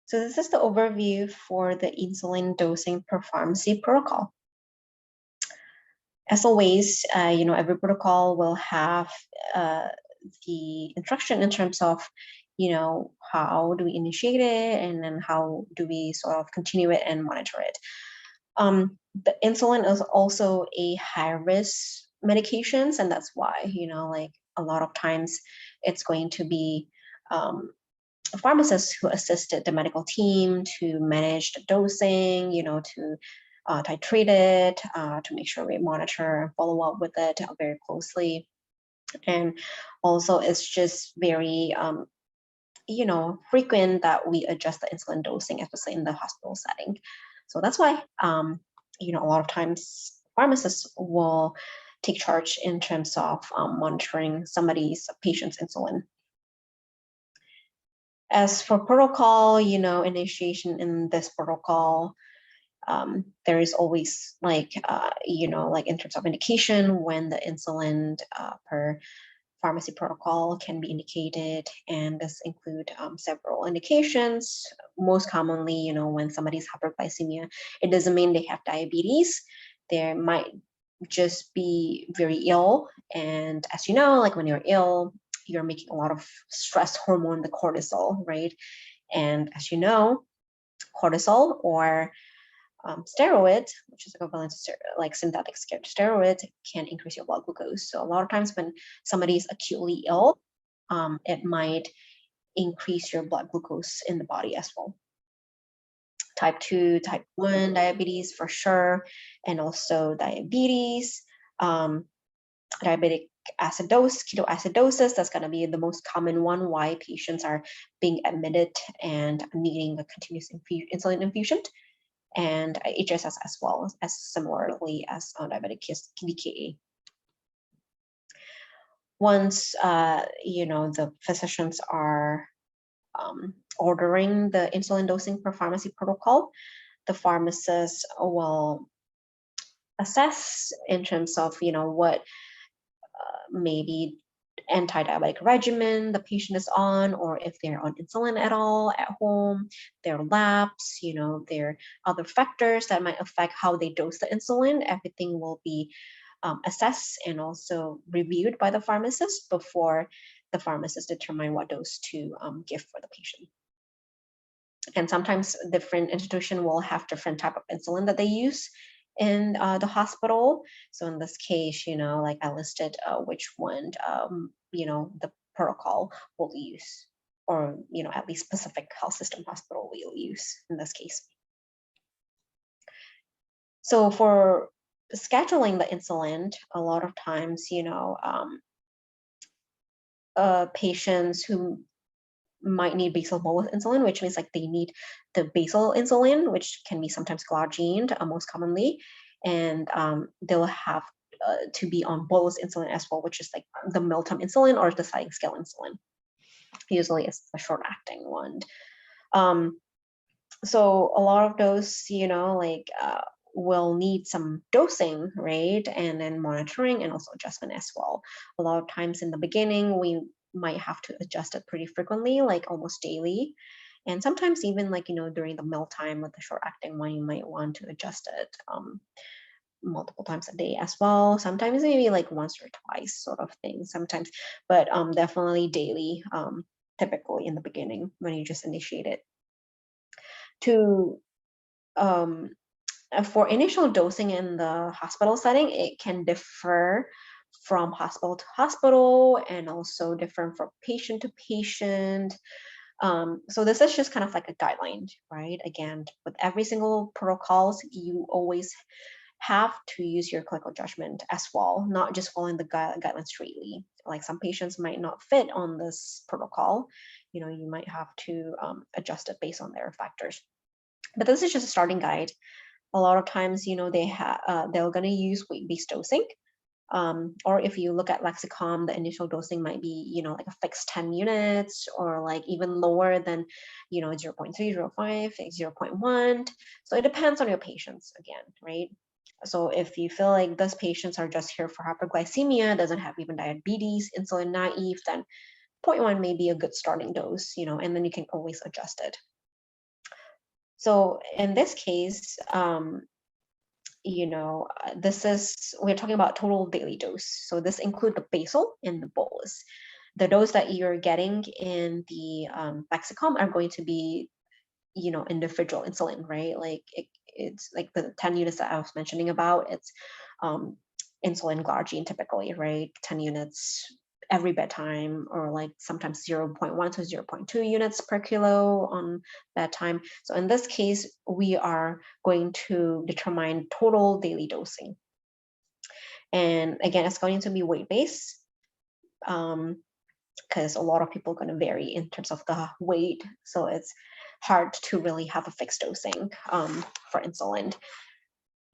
So this is the overview for the insulin dosing per pharmacy protocol. As always, every protocol will have uh, the instruction in terms of, how do we initiate it, and then how do we sort of continue it and monitor it. The insulin is also a high risk medications, and that's why, like a lot of times it's going to be pharmacists who assisted the medical team to manage the dosing, to titrate it, to make sure we monitor and follow up with it very closely. And also, it's just very, frequent that we adjust the insulin dosing, especially in the hospital setting. So that's why, a lot of times pharmacists will take charge in terms of monitoring somebody's patient's insulin. As for protocol, initiation in this protocol, there is always like in terms of indication when the insulin per pharmacy protocol can be indicated, and this include several indications. Most commonly, when somebody's hyperglycemia, it doesn't mean they have diabetes. They might just be very ill, and as you know, like when you're ill, you're making a lot of stress hormone, the cortisol, right? And as you know, cortisol or steroid, which is equivalent to like synthetic steroid, can increase your blood glucose. So a lot of times when somebody is acutely ill, it might increase your blood glucose in the body as well. Type 2, type 1 diabetes for sure, and also diabetes, diabetic ketoacidosis, that's going to be the most common one, why patients are being admitted and needing a continuous insulin infusion, and HSS as well, as similarly as diabetic DKA. Once the physicians are ordering the insulin dosing per pharmacy protocol, the pharmacist will assess in terms of what maybe anti-diabetic regimen the patient is on, or if they're on insulin at all at home, their labs, their other factors that might affect how they dose the insulin. Everything will be assessed and also reviewed by the pharmacist before the pharmacist determine what dose to give for the patient. And sometimes different institution will have different type of insulin that they use in the hospital. So in this case, like I listed which one, the protocol will use, or, at least Pacific Health System Hospital will use in this case. So for scheduling the insulin, a lot of times, patients who might need basal bolus insulin, which means like they need the basal insulin, which can be sometimes glargined most commonly, and they'll have to be on bolus insulin as well, which is like the mealtime insulin or the sliding scale insulin. Usually it's a short acting one. So a lot of those, will need some dosing, right? And then monitoring and also adjustment as well. A lot of times in the beginning, we might have to adjust it pretty frequently, like almost daily. And sometimes even like, during the mealtime with the short acting one, you might want to adjust it multiple times a day as well. Sometimes maybe like once or twice sort of thing sometimes, but definitely daily, typically in the beginning when you just initiate it. For initial dosing in the hospital setting, it can differ from hospital to hospital and also different from patient to patient. So this is just kind of like a guideline, right? Again, with every single protocols, you always have to use your clinical judgment as well, not just following the guidelines straightly. Like some patients might not fit on this protocol, you might have to adjust it based on their factors. But this is just a starting guide. A lot of times, they're going to use weight-based dosing. Or if you look at lexicon, the initial dosing might be, like a fixed 10 units or like even lower than, 0.3, 0.5, 0.1. So it depends on your patients again, right? So if you feel like those patients are just here for hyperglycemia, doesn't have even diabetes, insulin naive, then 0.1 may be a good starting dose, and then you can always adjust it. So in this case, we're talking about total daily dose. So this includes the basal and the bolus. The dose that you're getting in the Lexicom are going to be, individual insulin, right? Like it's like the 10 units that I was mentioning about. It's um, insulin glargine typically, right? 10 units every bedtime, or like sometimes 0.1 to 0.2 units per kilo on bedtime. So in this case, we are going to determine total daily dosing. And again, it's going to be weight-based, because a lot of people are going to vary in terms of the weight. So it's hard to really have a fixed dosing for insulin.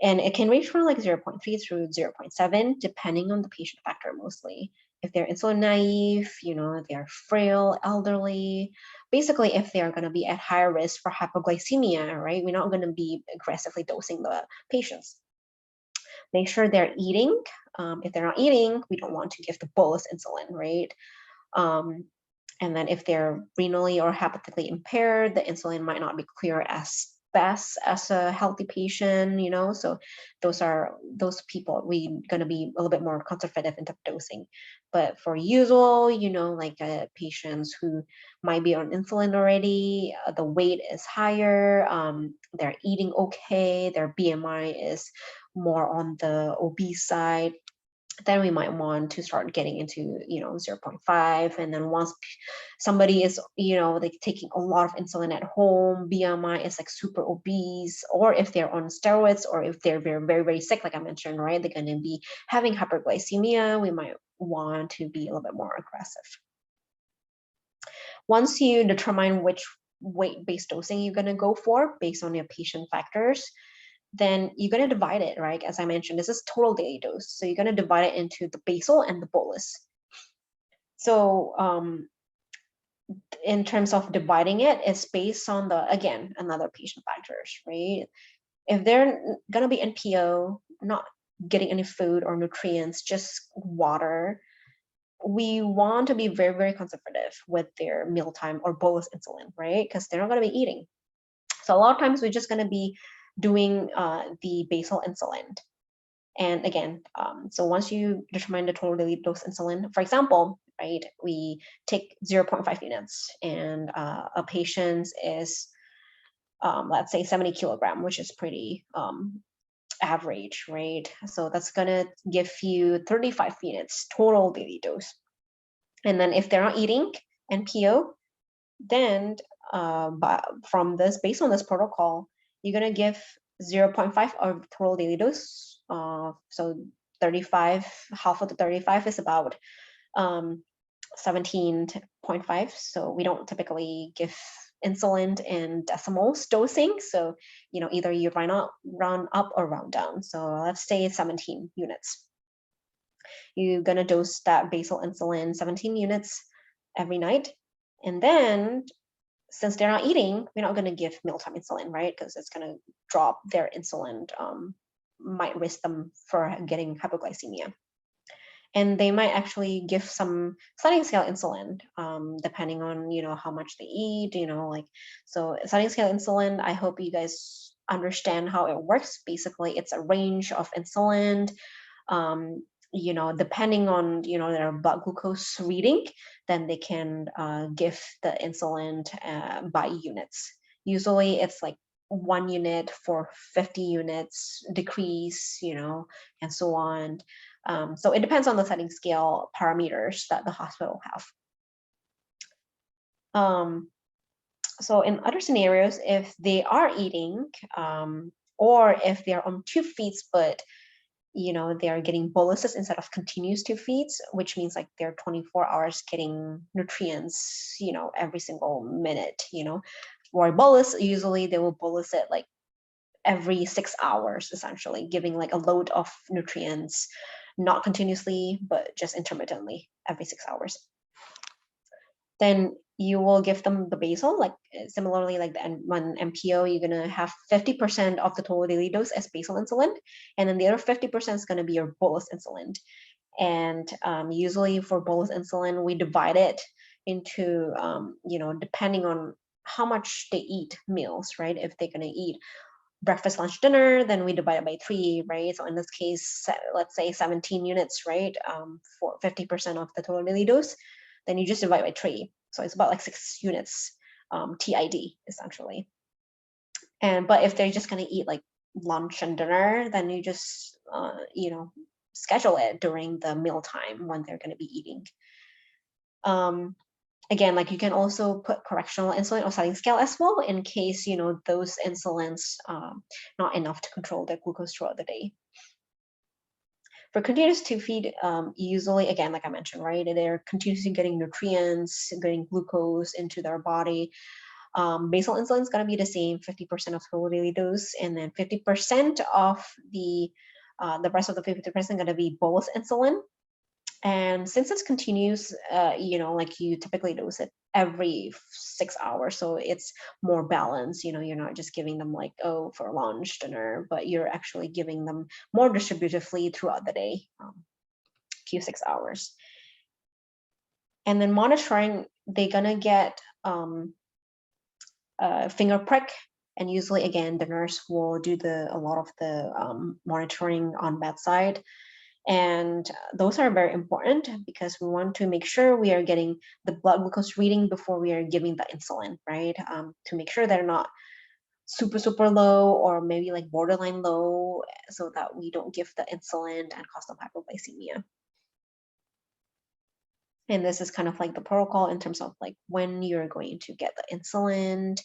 And it can range from like 0.3 through 0.7, depending on the patient factor mostly. If they're insulin naive, they're frail, elderly, basically if they're going to be at higher risk for hypoglycemia, right? We're not going to be aggressively dosing the patients. Make sure they're eating. If they're not eating, we don't want to give the bolus insulin, right? And then if they're renally or hepatically impaired, the insulin might not be clear as best as a healthy patient, so those people we gonna be a little bit more conservative in the dosing. But for usual, like patients who might be on insulin already, the weight is higher, they're eating okay, their BMI is more on the obese side, then we might want to start getting into 0.5. And then once somebody is like taking a lot of insulin at home, BMI is like super obese, or if they're on steroids, or if they're very very very sick, like I mentioned, right, they're going to be having hyperglycemia, we might want to be a little bit more aggressive. Once you determine which weight-based dosing you're going to go for based on your patient factors, then you're going to divide it, right? As I mentioned, this is total daily dose. So you're going to divide it into the basal and the bolus. So in terms of dividing it, it's based on again, another patient factors, right? If they're going to be NPO, not getting any food or nutrients, just water, we want to be very, very conservative with their mealtime or bolus insulin, right? Because they're not going to be eating. So a lot of times we're just going to be doing the basal insulin. And again, so once you determine the total daily dose insulin, for example, right, we take 0.5 units, and a patient is, let's say 70 kilogram, which is pretty average, right? So that's gonna give you 35 units total daily dose. And then if they're not eating NPO, then from this, based on this protocol, you're gonna give 0.5 of total daily dose. So 35, half of the 35 is about 17.5. So we don't typically give insulin in decimals dosing. So, either you round up or round down. So let's say 17 units. You're gonna dose that basal insulin 17 units every night. And then since they're not eating, we're not going to give mealtime insulin, right? Because it's going to drop their insulin, might risk them for getting hypoglycemia. And they might actually give some sliding scale insulin, depending on, how much they eat, so sliding scale insulin, I hope you guys understand how it works. Basically, it's a range of insulin, depending on, their blood glucose reading, then they can give the insulin by units. Usually it's like 1 unit for 50 units decrease, and so on. So it depends on the sliding scale parameters that the hospital have. So in other scenarios, if they are eating, or if they're on tube feeds, but they are getting boluses instead of continuous tube feeds, which means like they're 24 hours getting nutrients, every single minute, or bolus, usually they will bolus it like every 6 hours, essentially giving like a load of nutrients, not continuously, but just intermittently every 6 hours. Then you will give them the basal, like similarly like the one MPO, you're gonna have 50% of the total daily dose as basal insulin, and then the other 50% is gonna be your bolus insulin. And usually for bolus insulin, we divide it into, depending on how much they eat meals, right? If they're going to eat breakfast, lunch, dinner, then we divide it by 3, right? So in this case, let's say 17 units, right? For 50% of the total daily dose, then you just divide by 3. So it's about like 6 units TID essentially. But if they're just going to eat like lunch and dinner, then you just schedule it during the meal time when they're going to be eating. Again, like you can also put correctional insulin or sliding scale as well in case those insulins not enough to control their glucose throughout the day. For continuous tube feed, usually, again, like I mentioned, right, they're continuously getting nutrients, getting glucose into their body. Basal insulin is going to be the same, 50% of total daily dose, and then 50% of the rest of the 50% going to be bolus insulin. And since it's continuous, like you typically dose it every 6 hours, so it's more balanced. You're not just giving them like, for lunch, dinner, but you're actually giving them more distributively throughout the day, Q6 hours. And then monitoring, they're gonna get a finger prick, and usually, again, the nurse will do a lot of the monitoring on bedside. And those are very important because we want to make sure we are getting the blood glucose reading before we are giving the insulin, right? To make sure they're not super, super low or maybe like borderline low, so that we don't give the insulin and cause them hypoglycemia. And this is kind of like the protocol in terms of like when you're going to get the insulin,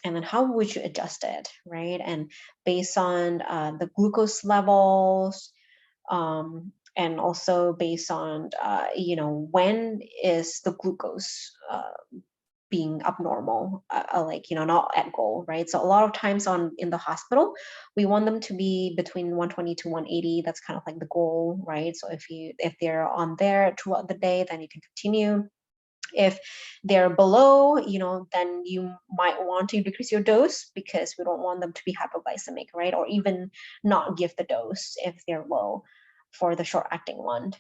and then how would you adjust it, right? And based on the glucose levels, and also based on when is the glucose being abnormal, not at goal, right? So a lot of times in the hospital, we want them to be between 120 to 180. That's kind of like the goal, right? So if they're on there throughout the day, then you can continue. If they're below, then you might want to decrease your dose because we don't want them to be hypoglycemic, right? Or even not give the dose if they're low for the short acting one.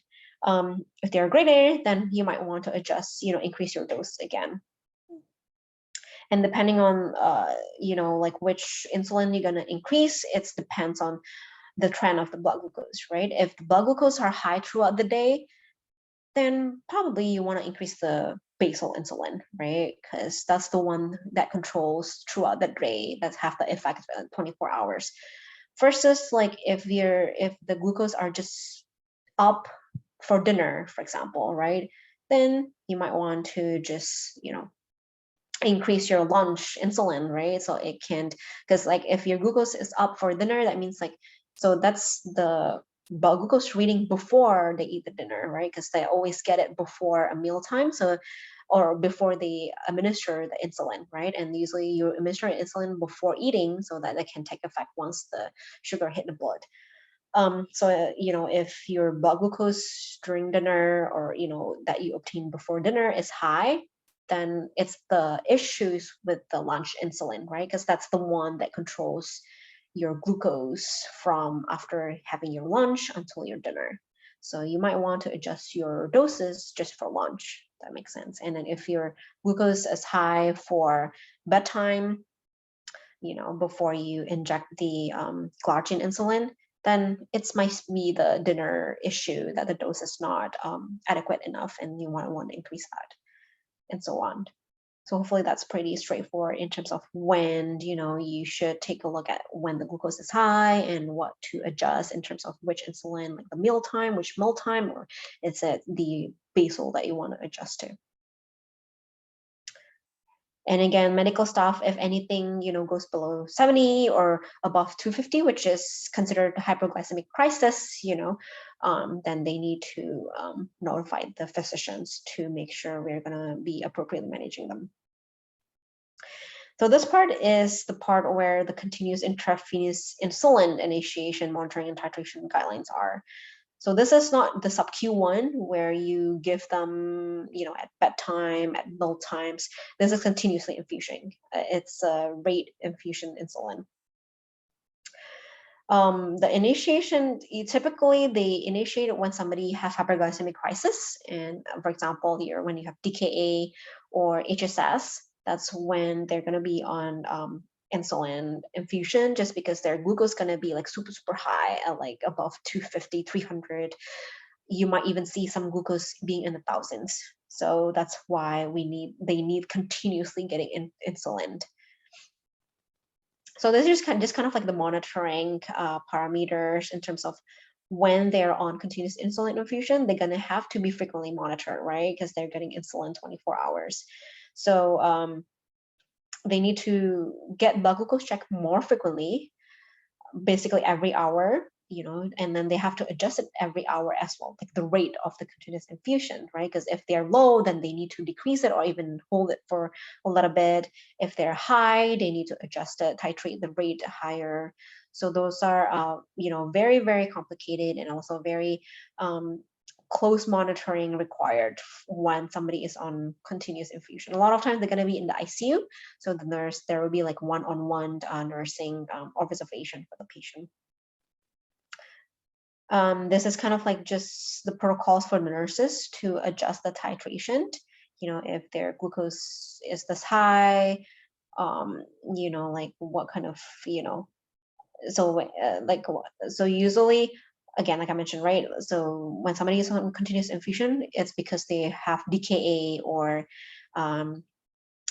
If they're greater, then you might want to adjust, increase your dose again. And depending on, like which insulin you're going to increase, it depends on the trend of the blood glucose, right? If the blood glucose are high throughout the day, then probably you want to increase the basal insulin, right? Because that's the one that controls throughout the day, that have the effect of 24 hours. Versus like if the glucose are just up for dinner, for example, right? Then you might want to just, increase your lunch insulin, right? So it can, because like if your glucose is up for dinner, that means like, so that's the blood glucose reading before they eat the dinner, right? Because they always get it before a mealtime, or before they administer the insulin, right? And usually you administer insulin before eating so that it can take effect once the sugar hit the blood. So if your blood glucose during dinner, or that you obtain before dinner, is high, then it's the issues with the lunch insulin, right? Because that's the one that controls your glucose from after having your lunch until your dinner. So you might want to adjust your doses just for lunch. That makes sense. And then if your glucose is high for bedtime, before you inject the glargine insulin, then it might be the dinner issue, that the dose is not adequate enough, and you might want to increase that, and so on. So hopefully that's pretty straightforward in terms of when, you should take a look at when the glucose is high and what to adjust in terms of which insulin, like the meal time, which meal time, or is it the basal that you want to adjust to. And again, medical staff, if anything, goes below 70 or above 250, which is considered hypoglycemic crisis, then they need to notify the physicians to make sure we're going to be appropriately managing them. So this part is the part where the continuous intravenous insulin initiation, monitoring, and titration guidelines are. So this is not the sub-Q one where you give them, at bedtime, at meal times. This is continuously infusion. It's a rate infusion insulin. The initiation, typically they initiate it when somebody has hyperglycemic crisis, and for example, when you have DKA or HSS, that's when they're going to be on insulin infusion, just because their glucose is going to be like super, super high at like above 250, 300. You might even see some glucose being in the thousands. So that's why they need continuously getting insulin. So this is just kind of like the monitoring parameters in terms of when they're on continuous insulin infusion. They're going to have to be frequently monitored, right? Because they're getting insulin 24 hours. So they need to get blood glucose checked more frequently, basically every hour, and then they have to adjust it every hour as well, like the rate of the continuous infusion, right? Because if they're low, then they need to decrease it or even hold it for a little bit. If they're high, they need to adjust it, titrate the rate higher. So those are, very, very complicated, and also very close monitoring required when somebody is on continuous infusion. A lot of times they're going to be in the ICU, so there will be like one-on-one nursing observation for the patient. This is kind of like just the protocols for the nurses to adjust the titration. If their glucose is this high, like what kind of, so usually, again, like I mentioned, right? So when somebody is on continuous infusion, it's because they have DKA or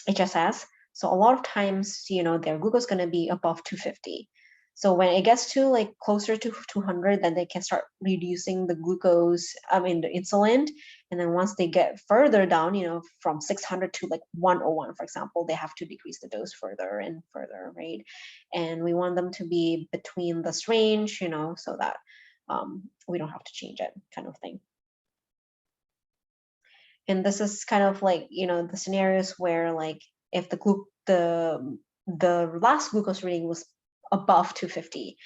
HSS. So a lot of times, their glucose is going to be above 250. So when it gets to like closer to 200, then they can start reducing the glucose, the insulin. And then once they get further down, from 600 to like 101, for example, they have to decrease the dose further and further, right? And we want them to be between this range, so that we don't have to change it, kind of thing. And this is kind of like, the scenarios where like if the last glucose reading was above 250.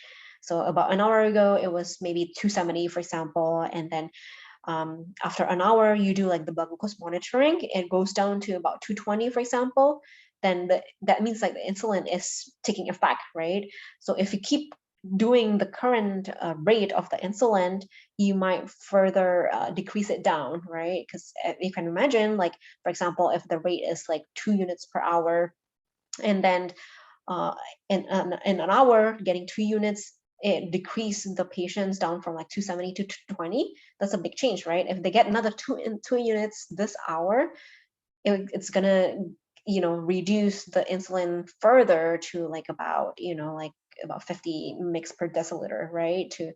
So about an hour ago, it was maybe 270, for example. And then after an hour, you do like the blood glucose monitoring, it goes down to about 220, for example. Then that means like the insulin is taking effect, right? So if you keep doing the current rate of the insulin, you might further decrease it down, right? Because you can imagine, like, for example, if the rate is like 2 units per hour, and then in an hour getting 2 units, it decreased the patients down from like 270 to 220. That's a big change, right? If they get another 2 units this hour, it's gonna reduce the insulin further to like about about 50 mg per deciliter, right, to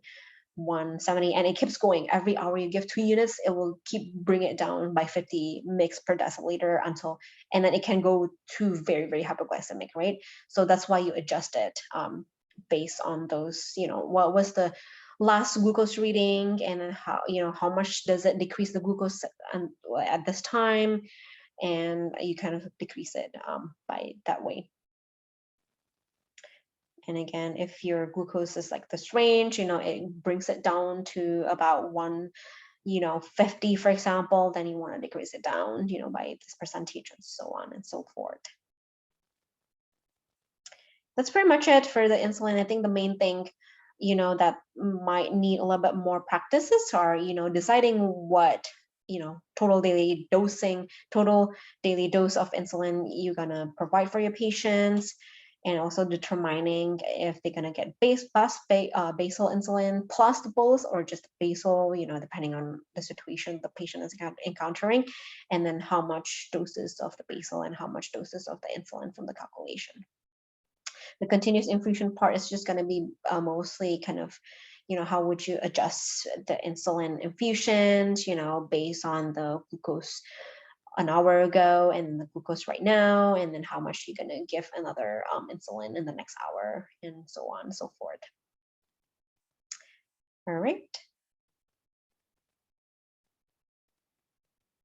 170. And it keeps going. Every hour you give 2 units, it will keep bring it down by 50 mg per deciliter until, and then it can go to very, very hypoglycemic, right? So that's why you adjust it based on those, what was the last glucose reading, and then how much does it decrease the glucose at this time, and you kind of decrease it by that way. And again, if your glucose is like this range, it brings it down to about 150, for example, then you want to decrease it down, by this percentage, and so on and so forth. That's pretty much it for the insulin. I think the main thing, that might need a little bit more practices are, deciding what, total daily dose of insulin you're gonna provide for your patients, and also determining if they're gonna get basal insulin plus the bolus, or just basal, depending on the situation the patient is encountering, and then how much doses of the basal and how much doses of the insulin from the calculation. The continuous infusion part is just going to be mostly kind of, how would you adjust the insulin infusions, based on the glucose an hour ago and the glucose right now, and then how much you're going to give another insulin in the next hour, and so on and so forth. All right.